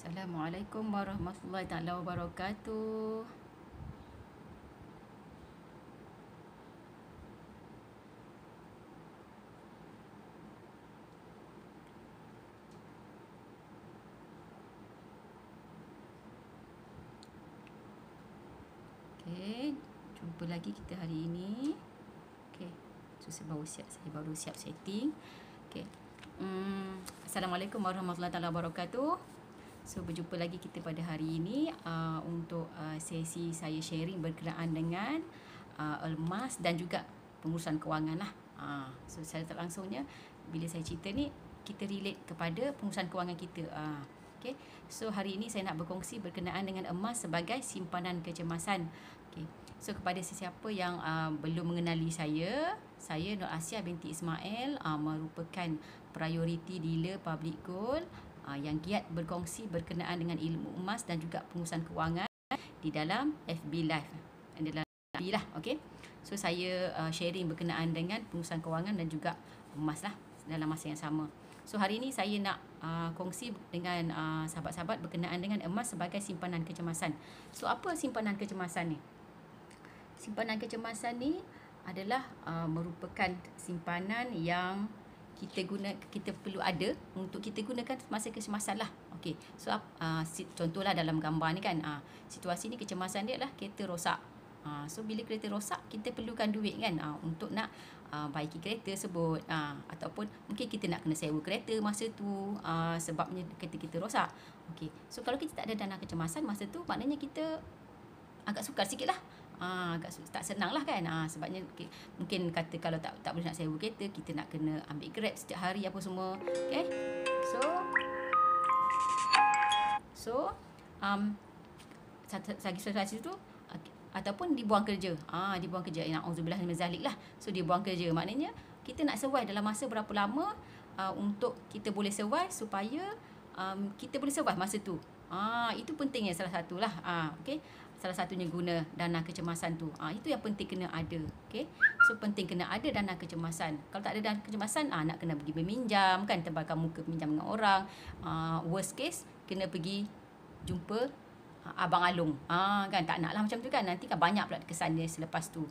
Assalamualaikum warahmatullahi taala wabarakatuh. Okey, jumpa lagi kita hari ini. Okey. So saya baru siap setting. Okey. Assalamualaikum warahmatullahi taala wabarakatuh. So berjumpa lagi kita pada hari ini untuk sesi saya sharing berkenaan dengan emas dan juga pengurusan kewangan lah. So secara tak langsungnya bila saya cerita ni kita relate kepada pengurusan kewangan kita. Okay. So hari ini saya nak berkongsi berkenaan dengan emas sebagai simpanan kecemasan. Okay. So kepada sesiapa yang belum mengenali saya Nur Asia binti Ismail merupakan priority dealer public gold yang giat berkongsi berkenaan dengan ilmu emas dan juga pengurusan kewangan di dalam FB Live. Adalah FB lah, okey. So saya sharing berkenaan dengan pengurusan kewangan dan juga emas lah dalam masa yang sama. So hari ini saya nak kongsi dengan sahabat-sahabat berkenaan dengan emas sebagai simpanan kecemasan. So apa simpanan kecemasan ni? Simpanan kecemasan ni adalah merupakan simpanan yang kita perlu ada untuk kita gunakan masa kecemasan lah. Okey. So contohlah dalam gambar ni kan, situasi ni kecemasan dia adalah kereta rosak. So bila kereta rosak kita perlukan duit kan untuk nak baiki kereta tersebut, ataupun mungkin kita nak kena sewa kereta masa tu sebabnya kereta kita rosak. Okey. So kalau kita tak ada dana kecemasan masa tu, maknanya kita agak sukar sikit lah. Agak tak senang lah kan. Sebabnya mungkin kata kalau tak boleh nak sewa kereta, kita nak kena ambil Grab setiap hari apa semua. Okay. So sagi situasi tu ataupun dibuang kerja. Dibuang kerja. Na'udzubillah min zalik lah. So dibuang kerja. Maknanya kita nak survive dalam masa berapa lama untuk kita boleh survive supaya kita boleh survive masa tu. Itu pentingnya salah satulah. Okey. Salah satunya guna dana kecemasan tu. Itu yang penting kena ada. Okey. So penting kena ada dana kecemasan. Kalau tak ada dana kecemasan, nak kena pergi meminjam kan, tebalkan muka pinjam dengan orang. Worst case kena pergi jumpa Abang Alung. Kan tak naklah macam tu kan. Nanti kan banyak pula kesan dia selepas tu.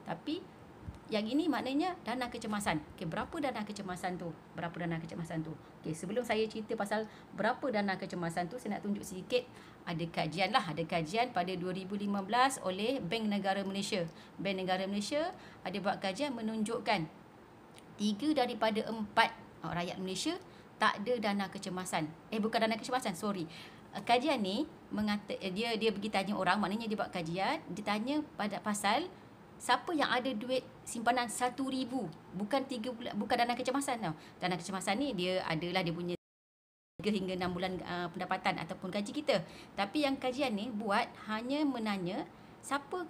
Tapi yang ini maknanya dana kecemasan. Okey, berapa dana kecemasan tu? Okey, sebelum saya cerita pasal berapa dana kecemasan tu, saya nak tunjuk sedikit ada kajian pada 2015 oleh Bank Negara Malaysia. Bank Negara Malaysia ada buat kajian menunjukkan 3 daripada 4 rakyat Malaysia tak ada dana kecemasan. Bukan dana kecemasan, sorry. Kajian ni dia pergi tanya orang, maknanya dia buat kajian, dia tanya pada pasal siapa yang ada duit simpanan 1,000, bukan dana kecemasan tau. Dana kecemasan ni dia punya 3 hingga 6 bulan pendapatan ataupun gaji kita. Tapi yang kajian ni buat hanya menanya siapa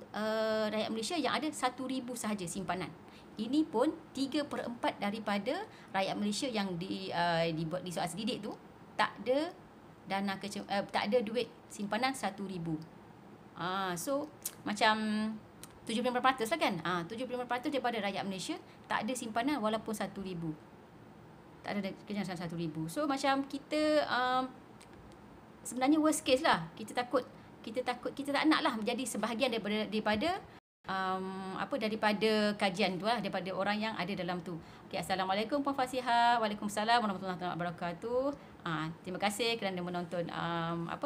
rakyat Malaysia yang ada 1,000 sahaja simpanan. Ini pun 3/4 daripada rakyat Malaysia yang dibuat di soal sedidik tu tak ada tak ada duit simpanan 1,000. So macam 75% lah kan. 75% daripada rakyat Malaysia tak ada simpanan walaupun 1,000. Tak ada kecemasan 1,000. So macam kita sebenarnya worst case lah. Kita takut kita tak nak lah menjadi sebahagian daripada kajian tu lah, daripada orang yang ada dalam tu. Okay, Assalamualaikum Puan Fasihah. Waalaikumsalam warahmatullahi wabarakatuh. Terima kasih kerana menonton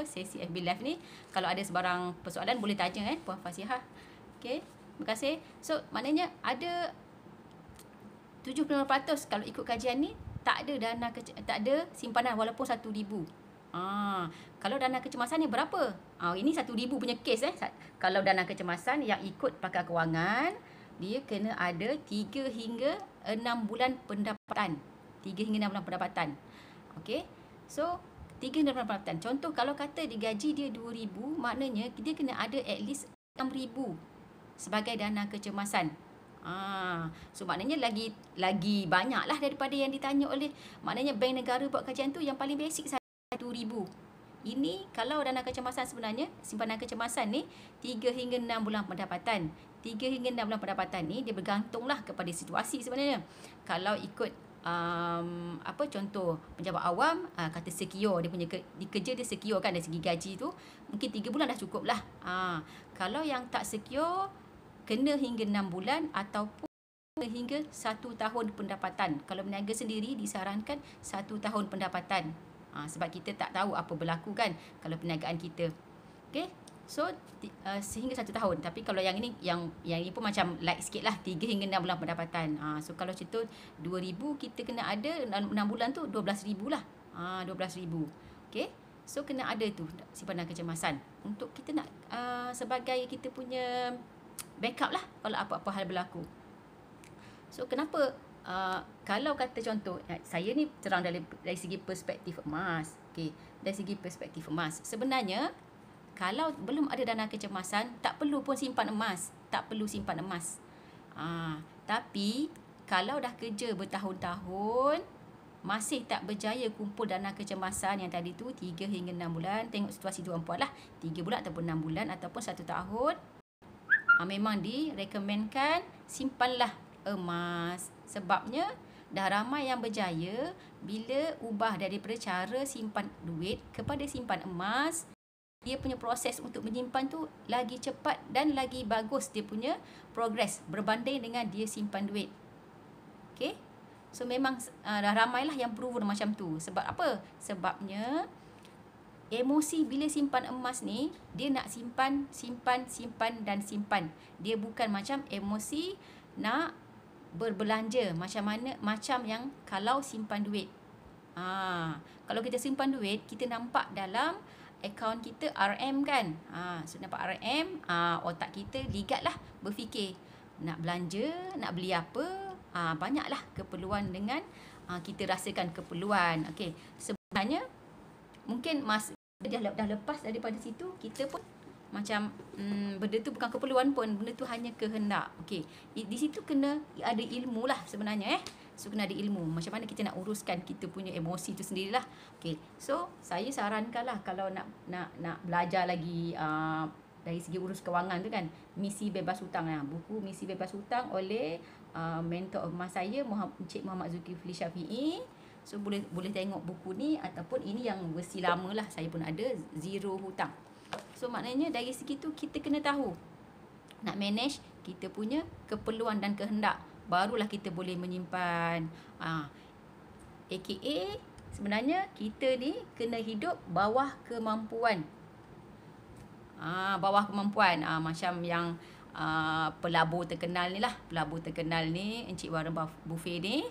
sesi FB Live ni. Kalau ada sebarang persoalan boleh tanya Puan Fasihah. Okay, terima kasih. So maknanya ada 75% kalau ikut kajian ni tak ada simpanan walaupun 1,000. Kalau dana kecemasan ni berapa? Ini 1,000 punya kes Kalau dana kecemasan yang ikut pakar kewangan, dia kena ada 3 hingga 6 bulan pendapatan. 3 hingga 6 bulan pendapatan. Okey. So 3 hingga 6 bulan pendapatan. Contoh kalau kata digaji dia 2,000, maknanya dia kena ada at least 6,000 sebagai dana kecemasan. So maknanya lagi banyak lah daripada yang ditanya oleh, maknanya Bank Negara buat kajian tu yang paling basic saja 1,000. Ini kalau dana kecemasan sebenarnya, simpanan kecemasan ni 3 hingga 6 bulan pendapatan. 3 hingga 6 bulan pendapatan ni dia bergantunglah kepada situasi sebenarnya. Kalau ikut apa contoh pejabat awam, kata secure, dia punya kerja dia secure kan, dari segi gaji tu mungkin 3 bulan dah cukup lah. Kalau yang tak secure, kena hingga 6 bulan ataupun hingga 1 tahun pendapatan. Kalau berniaga sendiri disarankan 1 tahun pendapatan. Sebab kita tak tahu apa berlaku kan kalau perniagaan kita. Okey. So sehingga 1 tahun. Tapi kalau yang ini pun macam light sikit lah, 3 hingga 6 bulan pendapatan. So kalau cerita 2,000 kita kena ada 6 bulan tu 12,000 lah. 12,000. Okey. So kena ada tu simpanan kecemasan untuk kita nak sebagai kita punya backup lah kalau apa-apa hal berlaku. So kenapa kalau kata contoh, saya ni terang dari segi perspektif emas. Okey, dari segi perspektif emas. Sebenarnya kalau belum ada dana kecemasan, tak perlu pun simpan emas. Tak perlu simpan emas. Tapi kalau dah kerja bertahun-tahun, masih tak berjaya kumpul dana kecemasan yang tadi tu 3 hingga 6 bulan, tengok situasi tuan puan lah, 3 bulan ataupun 6 bulan ataupun 1 tahun, memang direkomenkan simpanlah emas. Sebabnya dah ramai yang berjaya bila ubah daripada cara simpan duit kepada simpan emas, dia punya proses untuk menyimpan tu lagi cepat dan lagi bagus dia punya progress berbanding dengan dia simpan duit. Okay? So memang dah ramailah yang proven macam tu. Sebab apa? Sebabnya emosi bila simpan emas ni, dia nak simpan dan simpan. Dia bukan macam emosi nak berbelanja macam yang kalau simpan duit. Kalau kita simpan duit, kita nampak dalam akaun kita RM kan. So nampak RM, otak kita ligatlah berfikir nak belanja, nak beli apa. Banyaklah keperluan dengan kita rasakan keperluan. Okey, sebenarnya mungkin dah lepas daripada situ, kita pun macam benda tu bukan keperluan pun, benda tu hanya kehendak. Okey, di situ kena ada ilmu lah sebenarnya. So kena ada ilmu macam mana kita nak uruskan kita punya emosi tu sendirilah. Okey, so saya sarankan lah kalau nak belajar lagi dari segi urus kewangan tu kan, Misi Bebas Hutang lah, buku Misi Bebas Hutang oleh mentor emas saya Encik Muhammad Zulkifli Syafiee. So boleh tengok buku ni, ataupun ini yang versi lama lah, saya pun ada, Zero Hutang. So maknanya dari segi tu kita kena tahu nak manage kita punya keperluan dan kehendak, barulah kita boleh menyimpan. AKA sebenarnya kita ni kena hidup bawah kemampuan. Bawah kemampuan. Macam yang pelabur terkenal ni lah. Pelabur terkenal ni, Encik Warren Buffett ni,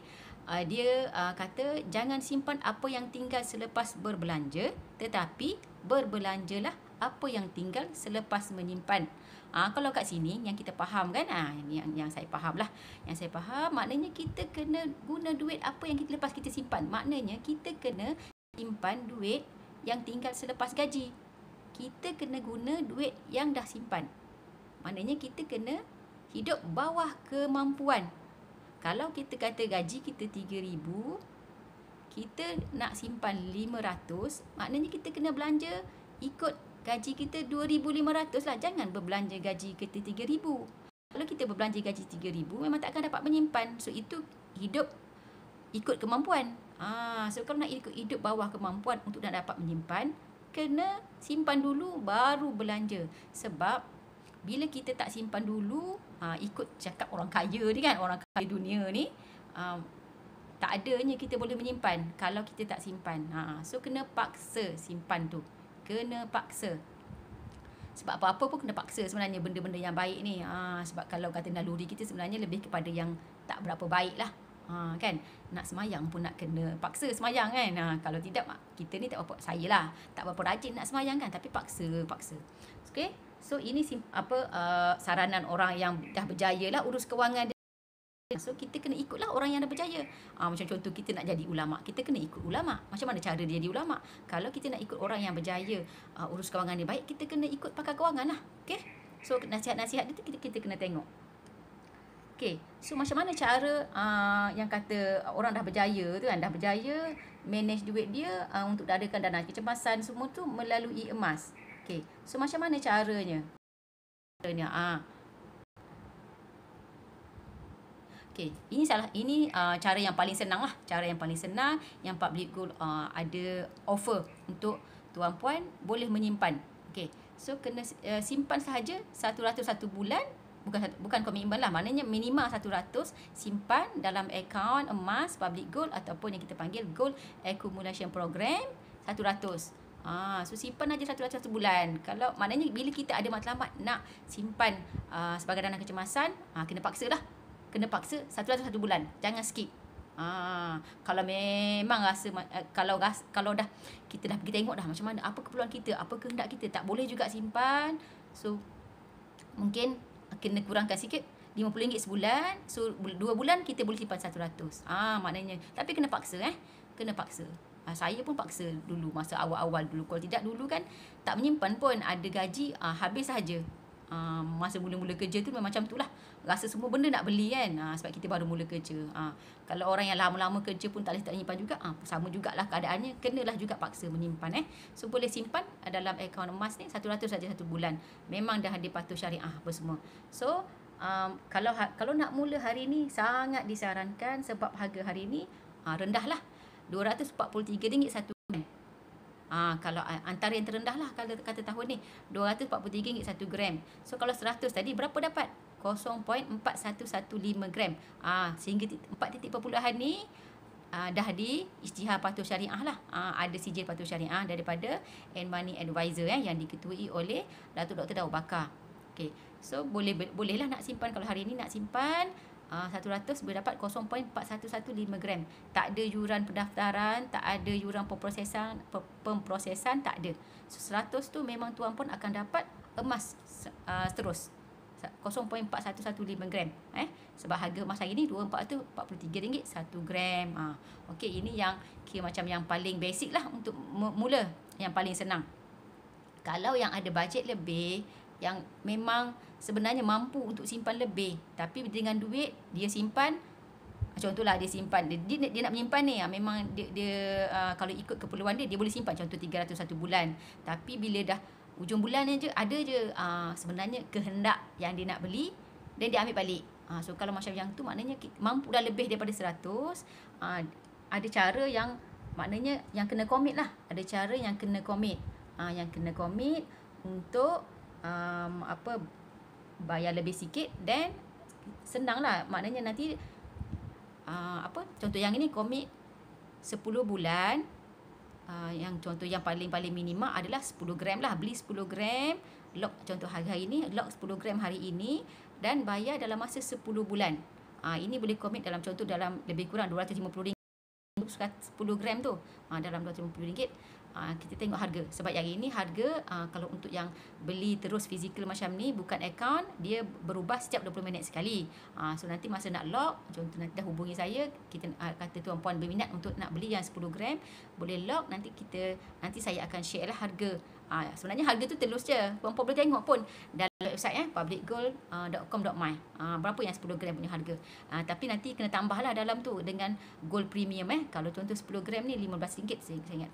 dia kata jangan simpan apa yang tinggal selepas berbelanja, tetapi berbelanjalah apa yang tinggal selepas menyimpan. Kalau kat sini yang kita faham kan, yang saya faham lah. Yang saya faham maknanya kita kena guna duit apa yang kita lepas kita simpan. Maknanya kita kena simpan duit yang tinggal selepas gaji. Kita kena guna duit yang dah simpan. Maknanya kita kena hidup bawah kemampuan. Kalau kita kata gaji kita 3,000, kita nak simpan 500, maknanya kita kena belanja ikut gaji kita 2,500 lah. Jangan berbelanja gaji kita 3,000. Kalau kita berbelanja gaji 3,000, memang tak akan dapat menyimpan. So itu hidup ikut kemampuan. So kalau nak hidup bawah kemampuan untuk nak dapat menyimpan, kena simpan dulu baru belanja. Sebab bila kita tak simpan dulu, ikut cakap orang kaya ni kan, orang kaya dunia ni, tak adanya kita boleh menyimpan kalau kita tak simpan. So kena paksa simpan tu. Kena paksa. Sebab apa-apa pun kena paksa sebenarnya, benda-benda yang baik ni. Sebab kalau kata naluri kita sebenarnya lebih kepada yang tak berapa baik lah. Kan, nak semayang pun nak kena paksa semayang kan. Kalau tidak, kita ni tak berapa, saya lah tak berapa rajin nak semayang kan, tapi paksa. Okay, so ini saranan orang yang dah berjaya lah urus kewangan dia. So kita kena ikutlah orang yang dah berjaya. Macam contoh kita nak jadi ulama, kita kena ikut ulama. Macam mana cara dia jadi ulama? Kalau kita nak ikut orang yang berjaya urus kewangan dia baik, kita kena ikut pakar kewangan lah. Okay, so nasihat-nasihat dia kita kena tengok. Okay, so macam mana cara yang kata orang dah berjaya tu kan, dah berjaya manage duit dia untuk adakan dana kecemasan semua tu melalui emas. Okay, so macam mana caranya? Okey, ini cara yang paling senang lah. Cara yang paling senang yang Public Gold ada offer untuk tuan puan boleh menyimpan. Okey. So kena simpan sahaja 100 satu bulan, bukan komitmen lah. Maknanya minima 100 simpan dalam akaun emas Public Gold ataupun yang kita panggil Gold Accumulation Program 100. So simpan aja 100 satu bulan. Kalau maknanya bila kita ada matlamat nak simpan sebagai dana kecemasan, kena paksa lah. Kena paksa 100 satu bulan. Jangan skip. Kalau memang rasa kalau dah kita dah pergi tengok dah macam mana, apa keperluan kita, apa kehendak kita, tak boleh juga simpan. So mungkin kena kurangkan sikit, RM50 sebulan. So 2 bulan kita boleh simpan 100. Maknanya tapi kena paksa kena paksa. Saya pun paksa dulu masa awal-awal dulu. Kalau tidak dulu kan tak menyimpan pun, ada gaji habis saja. Masa mula-mula kerja tu memang macam tu lah. Rasa semua benda nak beli kan. Sebab kita baru mula kerja. Kalau orang yang lama-lama kerja pun tak menyimpan juga, sama jugalah keadaannya. Kenalah juga paksa menyimpan. So boleh simpan dalam akaun emas ni 100 saja satu bulan. Memang dah ada patuh syariah apa semua. So kalau nak mula hari ni sangat disarankan sebab harga hari ni rendah lah. RM243 satu gram. Kalau antara yang terendah lah kalau kata tahun ni RM243 satu gram. So kalau 100 tadi berapa dapat? 0.4115 gram. Sehingga 4 titik perpuluhan ni dah di Isytihar Patuh Syariah lah. Ada sijil Patuh Syariah daripada Money Advisor yang diketuai oleh Datuk Dr. Daud Bakar. Okay. So bolehlah nak simpan. Kalau hari ni nak simpan 100 boleh dapat 0.4115 gram. Tak ada yuran pendaftaran, tak ada yuran pemprosesan, tak ada. So 100 tu memang tuan pun akan dapat emas terus. 0.4115 gram. Sebab harga emas hari ni RM243 satu gram. Okey, ini yang kira macam yang paling basic lah untuk mula, yang paling senang. Kalau yang ada bajet lebih, yang memang sebenarnya mampu untuk simpan lebih, tapi dengan duit dia simpan, contohlah dia simpan, dia nak menyimpan ni, memang dia kalau ikut keperluan dia boleh simpan contoh 300 satu bulan. Tapi bila dah ujung bulan je ada je sebenarnya kehendak yang dia nak beli, dan dia ambil balik. So kalau macam yang tu maknanya mampu dah lebih daripada 100, ada cara yang maknanya yang kena komit lah. Ada cara yang kena komit. Yang kena komit untuk bayar lebih sikit, dan senang lah. Maknanya nanti contoh yang ini komit 10 bulan. Yang contoh yang paling minima adalah 10 gram lah. Beli 10 gram, lock contoh hari ini, lock 10 gram hari ini dan bayar dalam masa 10 bulan. Ini boleh komit dalam contoh dalam lebih kurang RM250 10 gram tu. Dalam RM250. Kita tengok harga. Sebab yang ini harga kalau untuk yang beli terus fizikal macam ni, bukan akaun, dia berubah setiap 20 minit sekali. So nanti masa nak lock, contoh nanti dah hubungi saya, kita kata tuan puan berminat untuk nak beli yang 10 gram, boleh lock, nanti saya akan share lah harga. Sebenarnya harga tu terus je. Puan puan boleh tengok pun dalam website publicgold.com.my berapa yang 10 gram punya harga. Tapi nanti kena tambah lah dalam tu dengan gold premium. Kalau contoh 10 gram ni RM15 saya ingat.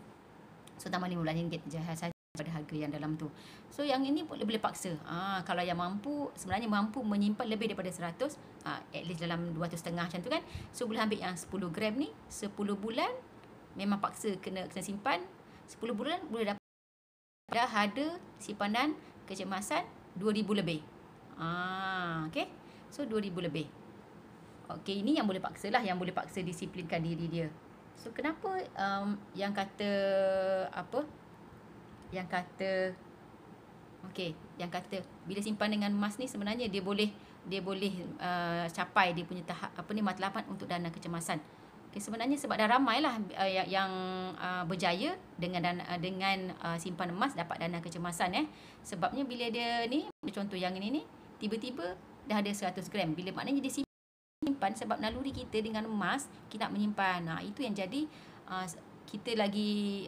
So tambah RM15 je saja pada harga yang dalam tu. So yang ini boleh paksa. Kalau yang sebenarnya mampu menyimpan lebih daripada 100, at least dalam 200.5 macam tu kan. So boleh ambil yang 10 gram ni 10 bulan, memang paksa kena simpan 10 bulan, boleh dapat dah ada simpanan kecemasan 2,000 lebih. Okay. So 2,000 lebih. Okay, ini yang boleh paksa lah, yang boleh paksa disiplinkan diri dia. So kenapa yang kata bila simpan dengan emas ni sebenarnya dia boleh capai dia punya tahap matlamat untuk dana kecemasan. Okay, sebenarnya sebab dah ramai lah yang berjaya dengan simpan emas dapat dana kecemasan. Sebabnya bila dia ni, contoh yang ini ni, tiba-tiba dah ada 100 gram. Bila maknanya dia simpan, sebab naluri kita dengan emas, kita nak menyimpan. Itu yang jadi kita lagi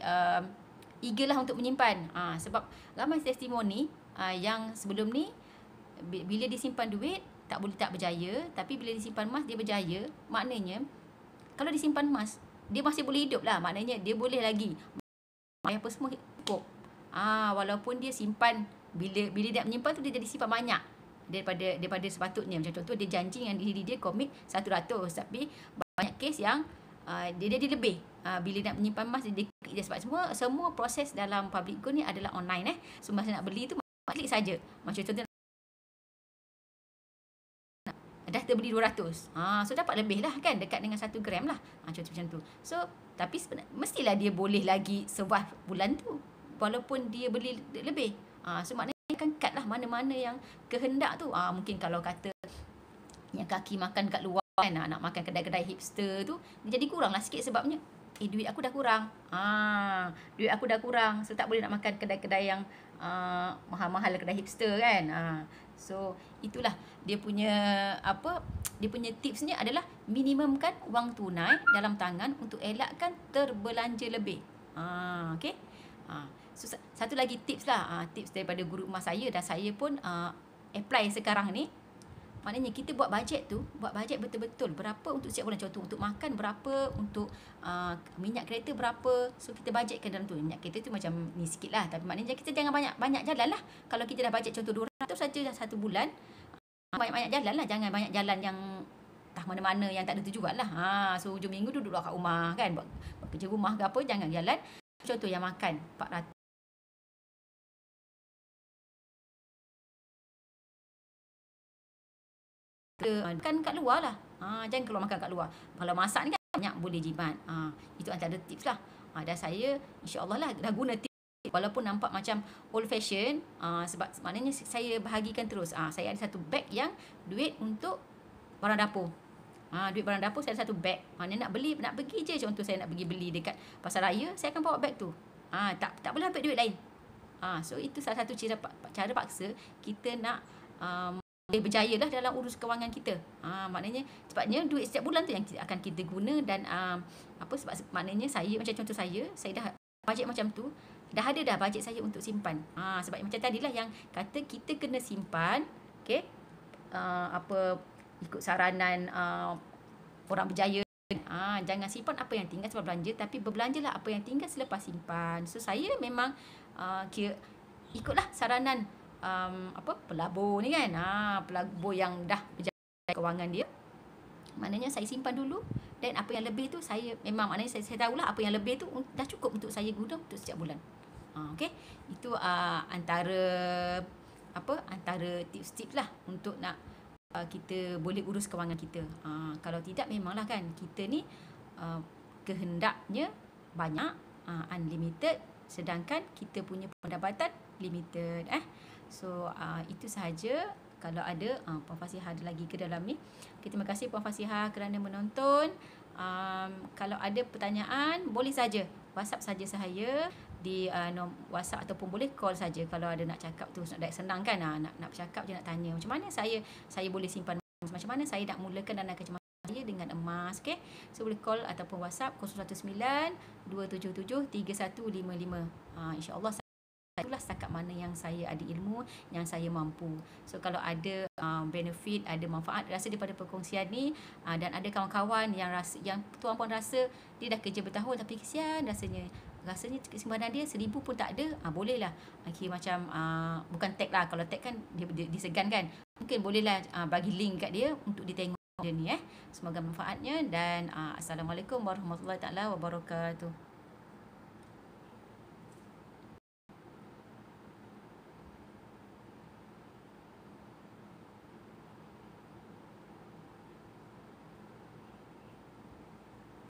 eager lah untuk menyimpan. Sebab ramai testimoni yang sebelum ni bila disimpan duit tak berjaya, tapi bila disimpan emas dia berjaya. Maknanya kalau disimpan emas, dia masih boleh hidup lah. Maknanya dia boleh lagi apa semua cukup. Walaupun dia simpan, bila dia menyimpan tu dia jadi simpan banyak. daripada sepatutnya. Macam contoh dia janji dengan diri dia komit 100, tapi banyak kes yang dia lebih. Bila nak menyimpan emas dia sebab semua proses dalam public gold ni adalah online So masa nak beli tu klik saja. Macam contoh dah terbeli 200. So dapat lebih lah kan, dekat dengan 1 gram lah. Contoh macam tu. So tapi mestilah dia boleh lagi survive bulan tu walaupun dia beli lebih. So maknanya akan cut lah mana-mana yang kehendak tu. Mungkin kalau kata yang kaki makan kat luar kan, nak makan kedai-kedai hipster tu, dia jadi kurang lah sikit sebabnya duit aku dah kurang. Duit aku dah kurang. So tak boleh nak makan kedai-kedai yang mahal-mahal kedai hipster kan. So itulah dia punya tipsnya adalah minimumkan wang tunai dalam tangan untuk elakkan terbelanja lebih. Okey. So satu lagi tips lah, tips daripada guru emas saya dan saya pun apply sekarang ni. Maknanya kita buat bajet betul-betul. Berapa untuk setiap bulan, contoh untuk makan berapa, untuk minyak kereta berapa. So kita bajetkan dalam tu. Minyak kereta tu macam ni sikit lah, tapi maknanya kita jangan banyak jalan lah. Kalau kita dah bajet contoh 200 saja dah 1 bulan, banyak-banyak jalan lah. Jangan banyak jalan yang entah mana-mana yang tak ada tujuan lah. So hujung minggu duduk kat rumah kan, buat kerja rumah ke apa, jangan jalan. Contoh yang makan 400, kan kat luar lah. Jangan keluar makan kat luar. Kalau masak ni kan banyak boleh jimat. Itu antara tips lah. Dan saya insya-Allah lah dah guna tips walaupun nampak macam old fashion, sebab maknanya saya bahagikan terus. Saya ada satu beg yang duit untuk barang dapur. Duit barang dapur saya ada satu beg. Maknanya nak pergi je, contoh saya nak pergi beli dekat pasar raya, saya akan bawa beg tu. Tak boleh ambil duit lain. So itu salah satu cara paksa kita nak boleh berjaya lah dalam urus kewangan kita. Maknanya sebabnya duit setiap bulan tu yang akan kita guna. Dan sebab maknanya saya, macam contoh saya dah bajet macam tu, dah ada bajet saya untuk simpan. Sebab macam tadilah yang kata kita kena simpan, okey, ikut saranan orang berjaya, jangan simpan apa yang tinggal sebab belanja, tapi berbelanjalah apa yang tinggal selepas simpan. So saya memang ikutlah saranan pelabur ni kan, pelabur yang dah berjaya kewangan dia. Maknanya saya simpan dulu, dan apa yang lebih tu saya memang, maknanya saya tahulah apa yang lebih tu dah cukup untuk saya guna untuk setiap bulan. Okey, itu antara tips-tips lah untuk nak kita boleh urus kewangan kita. Kalau tidak memanglah kan kita ni kehendaknya banyak, unlimited, sedangkan kita punya pendapatan limited. So itu sahaja. Kalau ada Puan Fasihah ada lagi ke dalam ni. Terima kasih Puan Fasihah kerana menonton. Kalau ada pertanyaan boleh saja WhatsApp saja saya di WhatsApp, ataupun boleh call saja. Kalau ada nak cakap tu senang kan, nak bercakap je, nak tanya macam mana saya boleh simpan emas, macam mana saya nak mulakan dana kecemasan saya dengan emas. Okay, so boleh call ataupun WhatsApp 019 277 3155. InsyaAllah itulah setakat mana yang saya ada ilmu, yang saya mampu. So kalau ada benefit, ada manfaat rasa daripada perkongsian ni, dan ada kawan-kawan yang tuan puan rasa dia dah kerja bertahun tapi kesian rasanya simpanan dia 1,000 pun tak ada, bolehlah macam bukan tag lah. Kalau tag kan dia disegan kan, mungkin bolehlah bagi link kat dia untuk dia tengok dia ni. Semoga manfaatnya, dan Assalamualaikum warahmatullahi taala wabarakatuh.